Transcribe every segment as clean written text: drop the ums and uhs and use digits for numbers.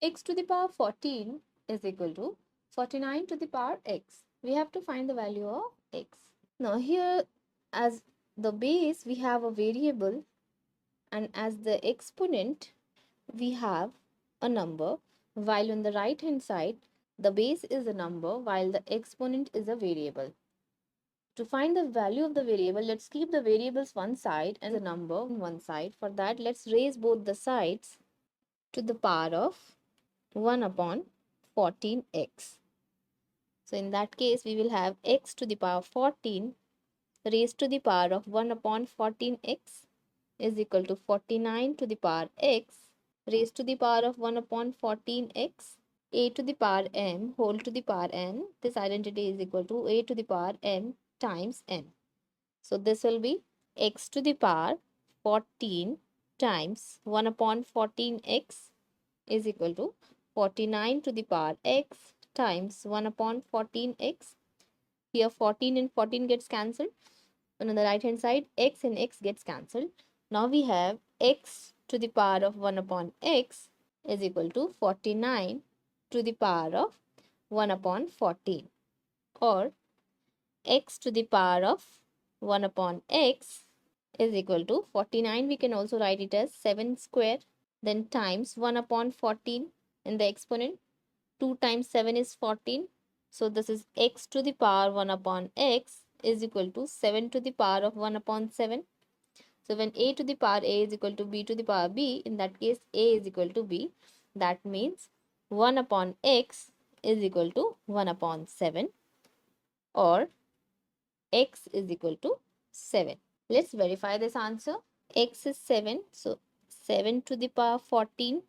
x to the power 14 is equal to 49 to the power x. We have to find the value of x. Now here, as the base we have a variable, and as the exponent we have a number, while on the right hand side the base is a number while the exponent is a variable. To find the value of the variable, let's keep the variables one side and the number on one side. For that, let's raise both the sides to the power of 1 upon 14x. So in that case, we will have x to the power 14 raised to the power of 1 upon 14x is equal to 49 to the power x raised to the power of 1 upon 14x, a to the power m whole to the power n. This identity is equal to a to the power m times n. So this will be x to the power 14 times 1 upon 14x is equal to 49 to the power x times 1 upon 14x. Here 14 and 14 gets cancelled. And on the right hand side, x and x gets cancelled. Now we have x to the power of 1 upon x is equal to 49 to the power of 1 upon 14, or x to the power of 1 upon x is equal to 49. We can also write it as 7 square, then times 1 upon 14 in the exponent. 2 times 7 is 14. So this is x to the power 1 upon x is equal to 7 to the power of 1 upon 7. So when a to the power a is equal to b to the power b, in that case a is equal to b. That means 1 upon x is equal to 1 upon 7, or x is equal to 7. Let's verify this answer. X is 7. So 7 to the power 14.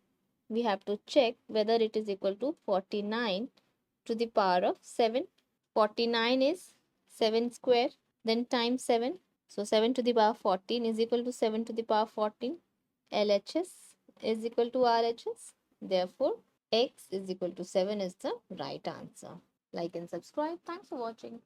We have to check whether it is equal to 49 to the power of 7. 49 is 7 square, then times 7. So 7 to the power 14 is equal to 7 to the power 14. LHS is equal to RHS. Therefore, x is equal to 7 is the right answer. Like and subscribe. Thanks for watching.